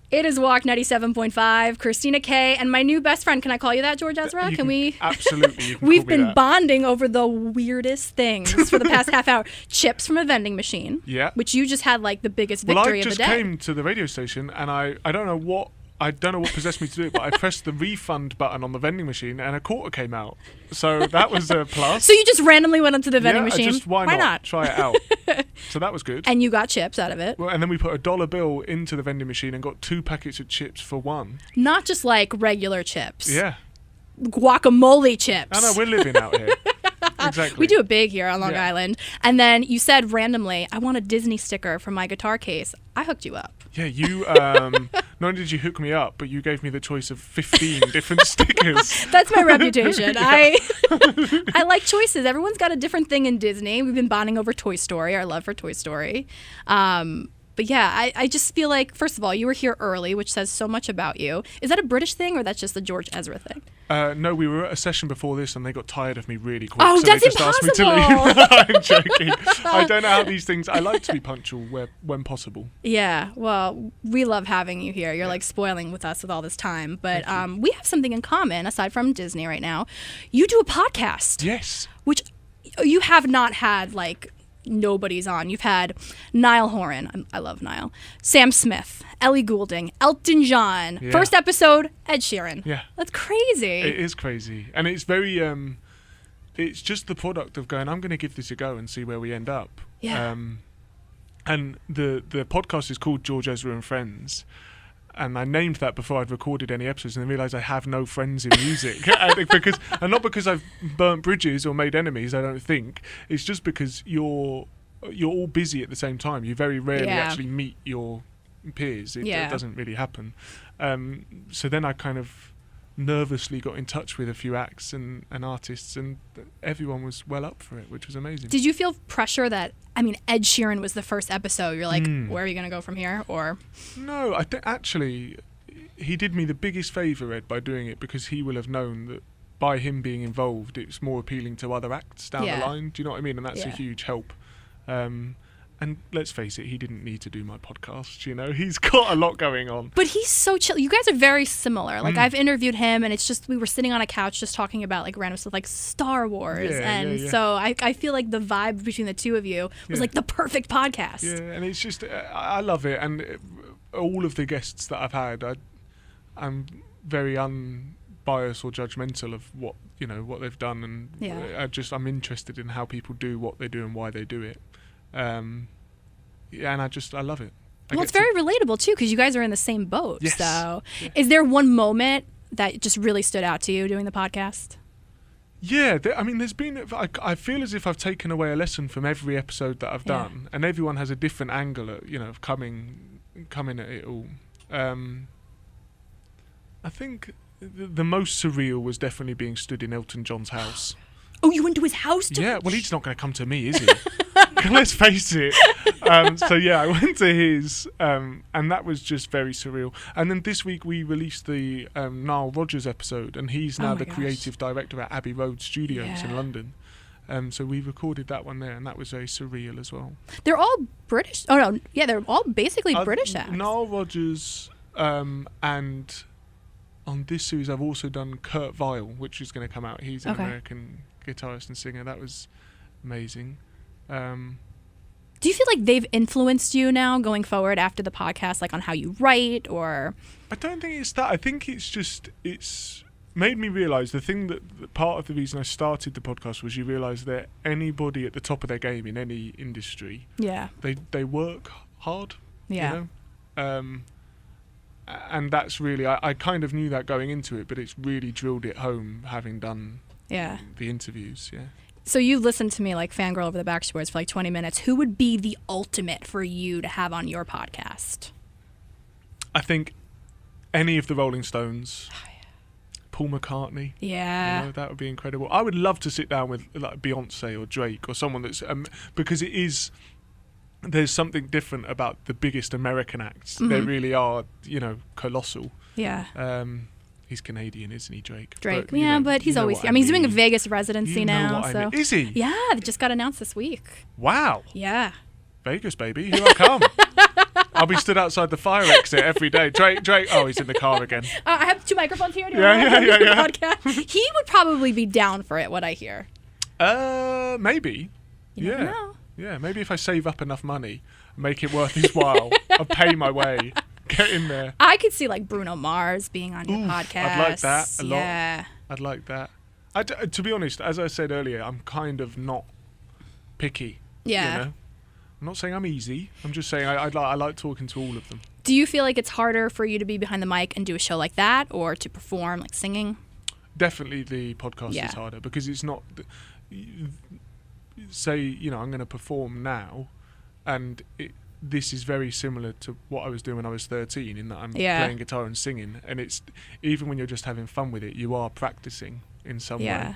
It is Walk 97.5, Christina Kay, and my new best friend. Can I call you that, George Ezra? Can we? Absolutely. You can We've call me been that. bonding over the weirdest things for the past half hour. Chips from a vending machine. Yeah. Which you just had like the biggest Well, victory I of the just day. came to the radio station and I don't know what possessed me to do it, but I pressed the refund button on the vending machine and a quarter came out. So that was a plus. So you just randomly went onto the vending machine? Why not? Try it out. So that was good. And you got chips out of it. Well, and then we put a $1 bill into the vending machine and got 2 packets of chips for $1. Not just like regular chips. Yeah. Guacamole chips. I know, we're living out here. Exactly. We do it big here on Long Yeah. Island. And then you said randomly, I want a Disney sticker for my guitar case. I hooked you up. Yeah, you, not only did you hook me up, but you gave me the choice of 15 different stickers. That's my reputation. Yeah. I like choices. Everyone's got a different thing in Disney. We've been bonding over Toy Story, our love for Toy Story. But yeah, I just feel like, first of all, you were here early, which says so much about you. Is that a British thing or that's just the George Ezra thing? No, we were at a session before this and they got tired of me really quick. Oh, so that's they just asked me to impossible. leave. I'm joking. I don't know how these things... I like to be punctual when possible. Yeah, well, we love having you here. You're like spoiling with us with all this time. But we have something in common aside from Disney right now. You do a podcast. Yes. Which you have not had like nobody's on. You've had Niall Horan. I love Niall. Sam Smith, Ellie Goulding, Elton John. Yeah. First episode, Ed Sheeran. Yeah. That's crazy. It is crazy. And it's very... it's just the product of going, I'm going to give this a go and see where we end up. Yeah. And the podcast is called George Ezra and Friends. And I named that before I'd recorded any episodes and I realised I have no friends in music. and not because I've burnt bridges or made enemies, I don't think. It's just because you're all busy at the same time. You very rarely actually meet your peers. It doesn't really happen. So then I kind of nervously got in touch with a few acts and artists and everyone was well up for it, which was amazing. Did you feel pressure that, I mean, Ed Sheeran was the first episode. You're like, where are you going to go from here? Or No, I think actually he did me the biggest favour, Ed, by doing it because he will have known that by him being involved, it's more appealing to other acts down the line. Do you know what I mean? And that's a huge help. And let's face it, he didn't need to do my podcast, you know? He's got a lot going on. But he's so chill. You guys are very similar. Like, I've interviewed him, and it's just, we were sitting on a couch just talking about, like, random stuff, like Star Wars. So I feel like the vibe between the two of you was, like, the perfect podcast. Yeah, and it's just, I love it. And all of the guests that I've had, I'm very unbiased or judgmental of what they've done. And I'm interested in how people do what they do and why they do it. And I love it. Well, it's very relatable too because you guys are in the same boat. Yes. So, is there one moment that just really stood out to you doing the podcast? Yeah, there's been. I feel as if I've taken away a lesson from every episode that I've done, and everyone has a different angle at of coming at it all. I think the most surreal was definitely being stood in Elton John's house. Oh, you went to his house? Yeah, well, he's not going to come to me, is he? Let's face it. So yeah, I went to his, and that was just very surreal. And then this week we released the Nile Rodgers episode, and he's now the creative director at Abbey Road Studios in London. So we recorded that one there, and that was very surreal as well. They're all British. Oh no, yeah, they're all basically British acts. Nile Rodgers, and on this series I've also done Kurt Vile, which is going to come out. He's an American guitarist and singer. That was amazing. Do you feel like they've influenced you now going forward after the podcast, like on how you write or? I don't think it's that. I think it's made me realise the thing that part of the reason I started the podcast was you realise that anybody at the top of their game in any industry, they work hard. Yeah. You know? And that's really, I kind of knew that going into it, but it's really drilled it home having done the interviews. Yeah. So you listened to me like fangirl over the Backstreet Boys for like 20 minutes. Who would be the ultimate for you to have on your podcast? I think any of the Rolling Stones. Oh, yeah. Paul McCartney. Yeah. That would be incredible. I would love to sit down with like Beyonce or Drake or someone that's because it is. There's something different about the biggest American acts. They really are, colossal. Yeah. He's Canadian, isn't he, Drake? But, but he's always here. I mean, he's doing a Vegas residency now. So. Is he? Yeah, it just got announced this week. Wow. Yeah. Vegas, baby. Here I come. I'll be stood outside the fire exit every day. Drake. Oh, he's in the car again. I have 2 microphones here. Yeah. Podcast? He would probably be down for it, what I hear. Maybe. You never know. Yeah, maybe if I save up enough money, make it worth his while, I'll pay my way, get in there. I could see like Bruno Mars being on your podcast. I'd like that a lot. Yeah. I'd like that. To be honest, as I said earlier, I'm kind of not picky. Yeah. You know? I'm not saying I'm easy. I'm just saying I like talking to all of them. Do you feel like it's harder for you to be behind the mic and do a show like that, or to perform, like singing? Definitely the podcast is harder because it's not... Say, you know, I'm going to perform now, and this is very similar to what I was doing when I was 13, in that I'm playing guitar and singing, and it's even when you're just having fun with it, you are practicing in some way,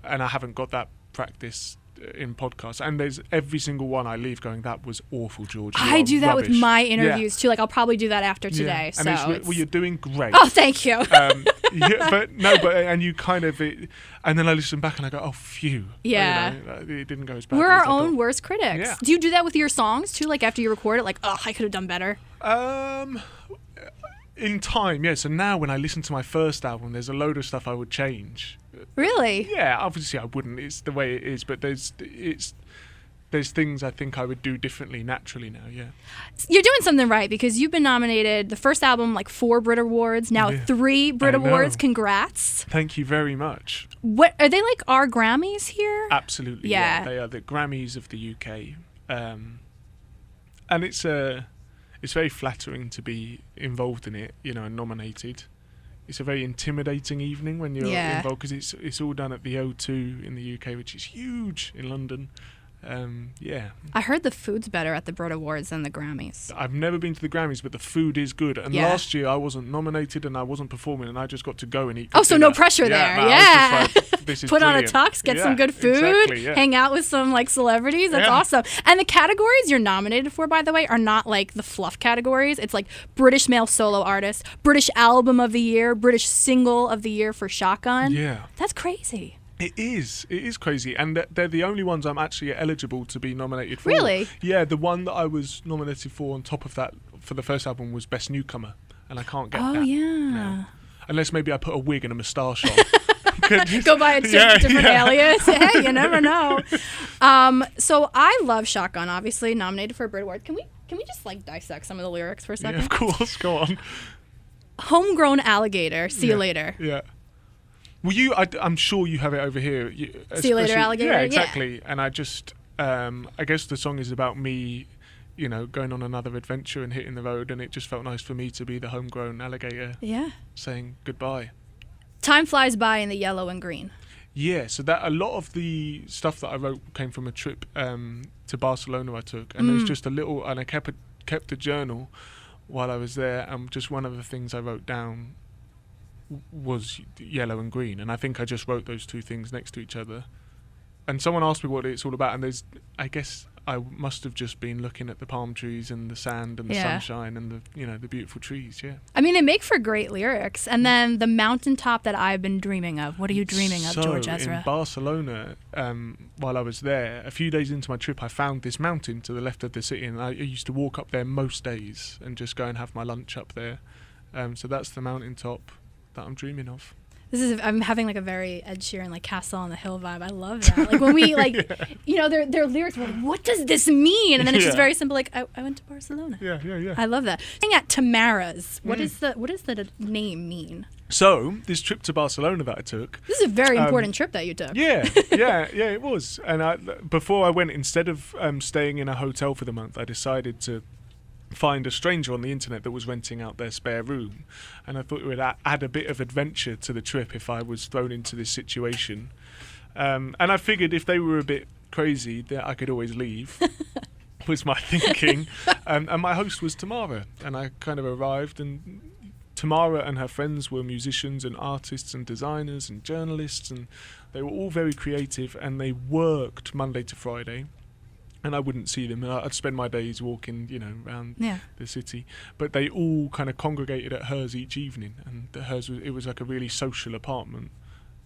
and I haven't got that practice in podcasts, and there's every single one I leave going, that was awful, George. I do that with my interviews too. Like I'll probably do that after today. And well, you're doing great. Oh, thank you. And you kind of, and then I listen back and I go, oh, phew. Yeah. You know, it didn't go as bad. We're our own worst critics. Yeah. Do you do that with your songs too? Like after you record it, like, oh, I could have done better. In time, yeah. So now when I listen to my first album, there's a load of stuff I would change. Really? Yeah, obviously I wouldn't. It's the way it is, but there's things I think I would do differently naturally now. Yeah. You're doing something right because you've been nominated. The first album, like 4 Brit Awards, now 3 Brit Awards. Congrats. Thank you very much. What are they like? Our Grammys here? Absolutely. Yeah. They are the Grammys of the UK, and it's very flattering to be involved in it, you know, and nominated. It's a very intimidating evening when you're involved because it's all done at the O2 in the UK, which is huge in London. I heard the food's better at the Brit Awards than the Grammys. I've never been to the Grammys, but the food is good. And last year I wasn't nominated and I wasn't performing, and I just got to go and eat. Oh, so no pressure there. No, I was just like, this is Put brilliant. on a tux, get some good food, hang out with some like celebrities. That's awesome. And the categories you're nominated for, by the way, are not like the fluff categories. It's like British male solo artist, British album of the year, British single of the year for Shotgun. Yeah. That's crazy. It is crazy, and they're the only ones I'm actually eligible to be nominated for. Really? Yeah, the one that I was nominated for on top of that for the first album was Best Newcomer, and I can't get that. Oh, yeah. No. Unless maybe I put a wig and a moustache on. Go by a different alias. Hey, you never know. So I love Shotgun, obviously, nominated for a Brit Award. Can we just like dissect some of the lyrics for a second? Yeah, of course, go on. Homegrown alligator, see you later. Yeah. Well, I'm sure you have it over here. See you later, alligator. Yeah, exactly. And I just, I guess the song is about me, you know, going on another adventure and hitting the road, and it just felt nice for me to be the homegrown alligator. Yeah. Saying goodbye. Time flies by in the yellow and green. Yeah, so that a lot of the stuff that I wrote came from a trip to Barcelona I took, and it was just a little, and I kept a journal while I was there, and just one of the things I wrote down was yellow and green, and I think I just wrote those two things next to each other. And someone asked me what it's all about, and I guess I must have just been looking at the palm trees and the sand and the sunshine and the beautiful trees. Yeah. I mean, they make for great lyrics. And then the mountaintop that I've been dreaming of. What are you dreaming of, George Ezra? In Barcelona, while I was there, a few days into my trip, I found this mountain to the left of the city, and I used to walk up there most days and just go and have my lunch up there. So that's the mountaintop that I'm dreaming of. I'm having like a very Ed Sheeran, like Castle on the Hill vibe. I love that. Like when we like, you know, their lyrics were like, what does this mean? And then it's just very simple. Like I went to Barcelona. Yeah. I love that. Thing at Tamara's. What does the name mean? So this trip to Barcelona that I took. This is a very important trip that you took. Yeah, it was. And before I went, instead of staying in a hotel for the month, I decided to find a stranger on the internet that was renting out their spare room, and I thought it would add a bit of adventure to the trip if I was thrown into this situation, and I figured if they were a bit crazy that I could always leave was my thinking. And my host was Tamara, and I kind of arrived, and Tamara and her friends were musicians and artists and designers and journalists, and they were all very creative, and they worked Monday to Friday. And I wouldn't see them, and I'd spend my days walking, you know, around the city. But they all kind of congregated at hers each evening, and it was like a really social apartment.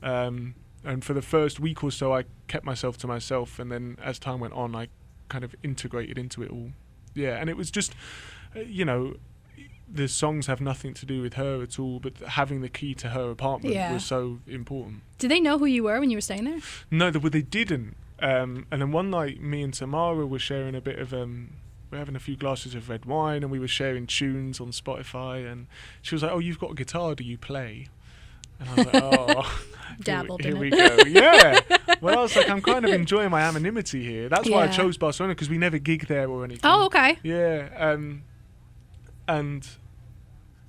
And for the first week or so, I kept myself to myself, and then as time went on, I kind of integrated into it all. Yeah, and it was just you know, the songs have nothing to do with her at all, but having the key to her apartment was so important. Did they know who you were when you were staying there? No, they didn't. And then one night, me and Tamara were sharing a bit of we're having a few glasses of red wine, and we were sharing tunes on Spotify, and she was like, "Oh, you've got a guitar, do you play?" And I was like, "Oh, dabbled here in we it." go." Yeah. Well, I was like, I'm kind of enjoying my anonymity here. That's why I chose Barcelona, because we never gig there or anything. Oh, okay. Yeah. And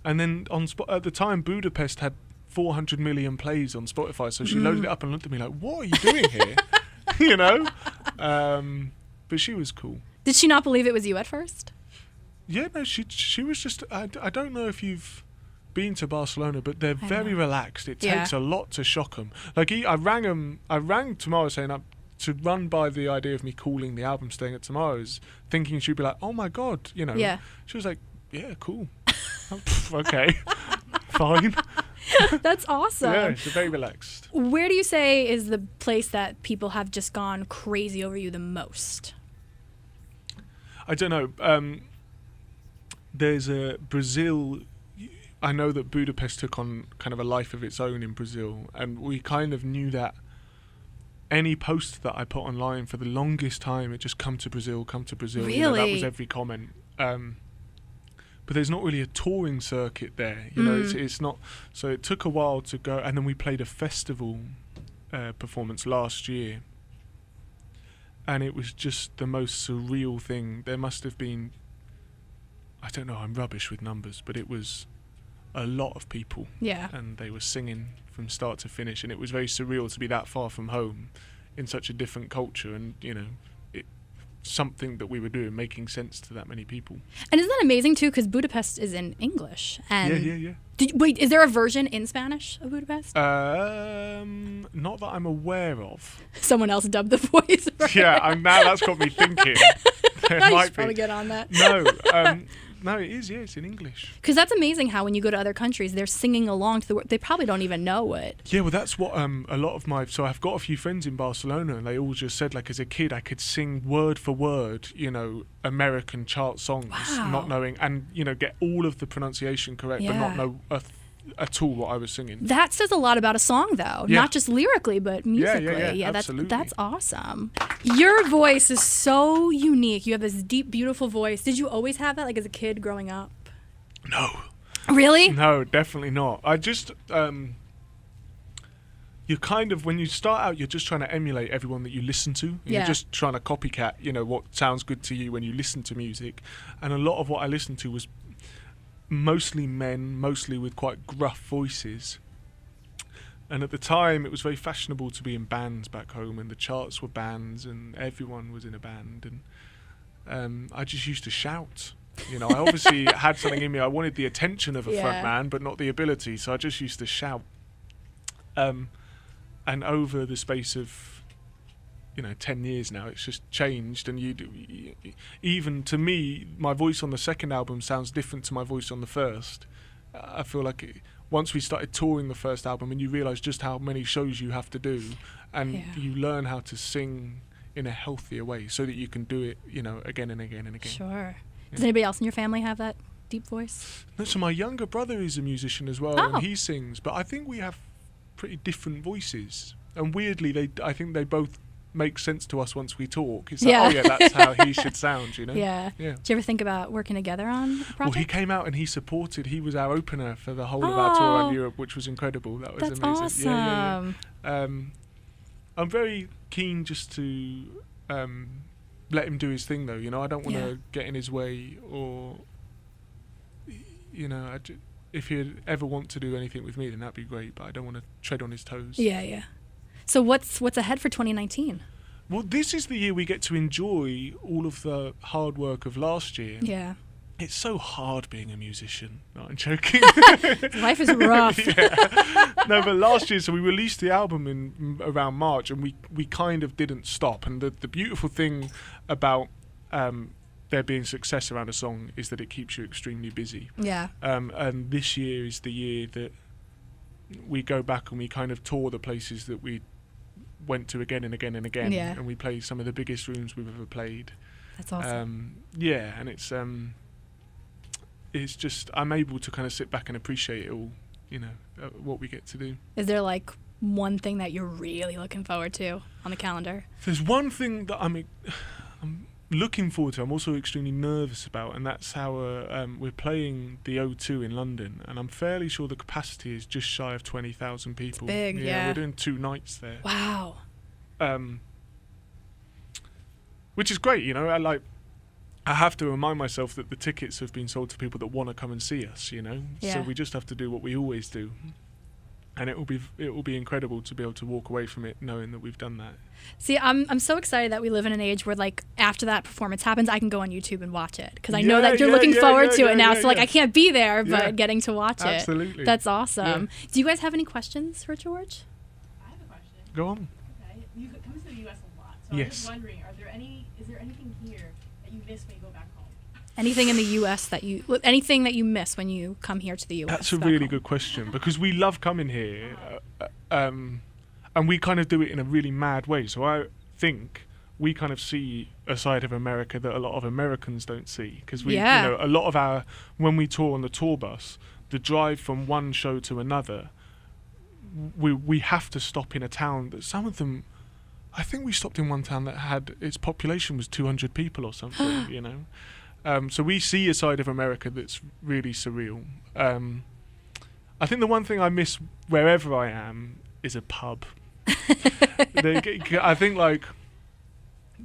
then at the time, Budapest had 400 million plays on Spotify, so she loaded it up and looked at me like, "What are you doing here?" You know. But she was cool. Did she not believe it was you at first? Yeah, no, she was just. I don't know if you've been to Barcelona, but they're very relaxed. It takes a lot to shock them. Like I rang tomorrow saying to run by the idea of me calling the album "Staying at Tomorrow's," thinking she'd be like, "Oh my god," you know. Yeah. She was like, "Yeah, cool." Okay, fine. That's awesome. Yeah, she's very relaxed. Where do you say is the place that people have just gone crazy over you the most? I don't know. There's a Brazil. I know that Budapest took on kind of a life of its own in Brazil, and we kind of knew that. Any post that I put online for the longest time, it just come to Brazil. Really? You know, that was every comment. But there's not really a touring circuit there. You know, it's not. So it took a while to go, and then we played a festival performance last year, and it was just the most surreal thing. There must have been, I don't know, I'm rubbish with numbers, but it was a lot of people. Yeah. And they were singing from start to finish, and it was very surreal to be that far from home in such a different culture, and, you know, something that we were doing making sense to that many people. And isn't that amazing too, because Budapest is in English? And yeah. Wait, is there a version in Spanish of Budapest? Not that I'm aware of. Someone else dubbed the voice. Right? Yeah, and now that's got me thinking. There I might should probably be. get on that. No, it is. Yeah, it's in English. Because that's amazing how when you go to other countries, they're singing along to the word. They probably don't even know it. Yeah, well, that's what a lot of my. So I've got a few friends in Barcelona, and they all just said, like, as a kid, I could sing word for word, you know, American chart songs, not knowing, and you know, get all of the pronunciation correct, but not know at all what I was singing. That says a lot about a song, though, not just lyrically, but musically. Yeah, absolutely. That's awesome. Your voice is so unique. You have this deep, beautiful voice. Did you always have that, like as a kid growing up? No. Really? No, definitely not. I just you kind of, when you start out, you're just trying to emulate everyone that you listen to. You're just trying to copycat, you know, what sounds good to you when you listen to music. And a lot of what I listened to was mostly men, mostly with quite gruff voices. And at the time, it was very fashionable to be in bands back home, and the charts were bands, and everyone was in a band. And I just used to shout. You know, I obviously had something in me. I wanted the attention of a front man, but not the ability. So I just used to shout. And over the space of, 10 years now, it's just changed. And even to me, my voice on the second album sounds different to my voice on the first. I feel like once we started touring the first album, and you realise just how many shows you have to do, and you learn how to sing in a healthier way so that you can do it, again and again and again. Sure. Does anybody else in your family have that deep voice? No, so my younger brother is a musician as well, and he sings, but I think we have pretty different voices. And weirdly, I think they both make sense to us once we talk. It's like, that's how he should sound, Yeah. Did you ever think about working together on a project? Well, he came out and he was our opener for the whole of our tour around Europe, which was incredible. That was That's amazing. Awesome. Yeah. I'm very keen just to let him do his thing, though. I don't want to get in his way, or if he'd ever want to do anything with me, then that'd be great. But I don't want to tread on his toes. Yeah. So what's ahead for 2019? Well, this is the year we get to enjoy all of the hard work of last year. Yeah. It's so hard being a musician. No, I'm joking. Life is rough. No, but last year, so we released the album in around March, and we kind of didn't stop. And the beautiful thing about there being success around a song is that it keeps you extremely busy. Yeah. And this year is the year that we go back and we kind of tour the places that we went to again and again and again. Yeah. And we play some of the biggest rooms we've ever played. That's awesome. And it's it's just I'm able to kind of sit back and appreciate it all, what we get to do. Is there like one thing that you're really looking forward to on the calendar? There's one thing that I'm looking forward to. I'm also extremely nervous about, and that's how we're playing the O2 in London, and I'm fairly sure the capacity is just shy of 20,000 people. It's big, yeah. We're doing 2 nights there. Wow. Which is great, I have to remind myself that the tickets have been sold to people that want to come and see us, Yeah. So we just have to do what we always do. And it will be incredible to be able to walk away from it knowing that we've done that. See, I'm so excited that we live in an age where, like, after that performance happens, I can go on YouTube and watch it because I know that you're looking forward to it now. So, like, I can't be there, but getting to watch it. Absolutely. That's awesome. Yeah. Do you guys have any questions for George? I have a question. Go on. Okay. You come to the U.S. a lot, so Yes. I'm just wondering, is there anything here that you miss when you go back home? Anything in the U.S. anything that you miss when you come here to the U.S.? That's a really good question because we love coming here, and we kind of do it in a really mad way. So I think we kind of see a side of America that a lot of Americans don't see because a lot of when we tour on the tour bus, the drive from one show to another, we have to stop in a town that some of them. I think we stopped in one town that had its population was 200 people or something, So we see a side of America that's really surreal. I think the one thing I miss wherever I am is a pub. I think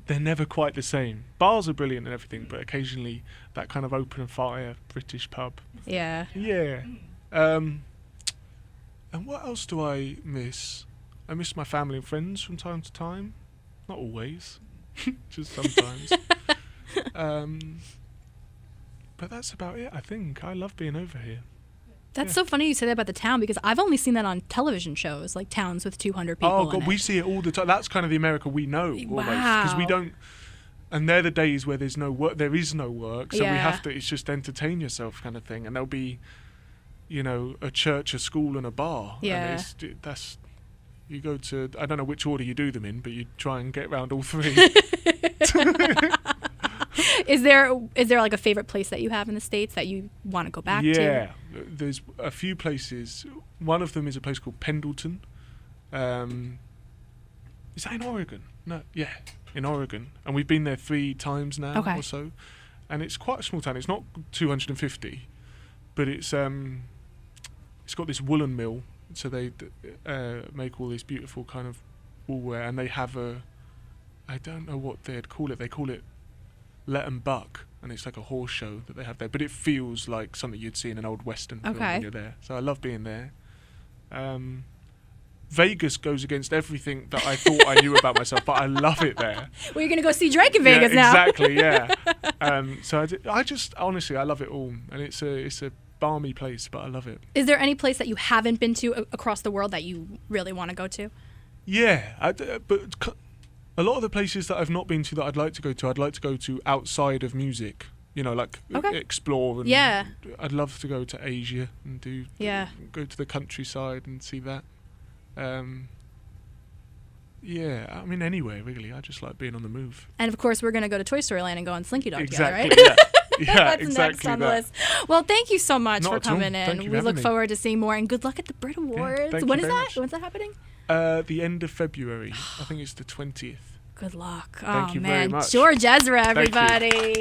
they're never quite the same. Bars are brilliant and everything, but occasionally that kind of open fire British pub. Yeah. Yeah. And what else do I miss? I miss my family and friends from time to time. Not always, just sometimes. But that's about it, I think. I love being over here. That's so funny you say that about the town because I've only seen that on television shows, like towns with 200 people Oh, God, in we it. see it all the time. That's kind of the America we know, almost. Because we don't... And they're the days where there's no work. There is no work, so we have to... It's just entertain yourself kind of thing. And there'll be, a church, a school, and a bar. Yeah. And that's... You go to... I don't know which order you do them in, but you try and get around all 3. Is there like a favorite place that you have in the States that you want to go back to? Yeah, there's a few places. One of them is a place called Pendleton. Is that in Oregon? No, yeah, in Oregon. And we've been there 3 times now or so. And it's quite a small town. It's not 250, but it's got this woolen mill. So they make all this beautiful kind of woolwear, and they have I don't know what they'd call it. They call it Let 'em Buck, and it's like a horse show that they have there. But it feels like something you'd see in an old Western film when you're there. So I love being there. Vegas goes against everything that I thought I knew about myself, but I love it there. Well, you're going to go see Drake in Vegas now. Exactly, yeah. So I just, honestly, I love it all. And it's a balmy place, but I love it. Is there any place that you haven't been to across the world that you really want to go to? Yeah, but a lot of the places that I've not been to that I'd like to go to outside of music. Explore. And I'd love to go to Asia and go to the countryside and see that. Anywhere really. I just like being on the move. And of course, we're going to go to Toy Story Land and go on Slinky Dog together, right? Yeah, That's exactly next on the list. Well, thank you so much for coming in. Thank you We look me. forward to seeing more, and good luck at the Brit Awards. When is that? Much. When's that happening? The end of February. I think it's the 20th. Good luck. Thank you man. very much. George Ezra, everybody.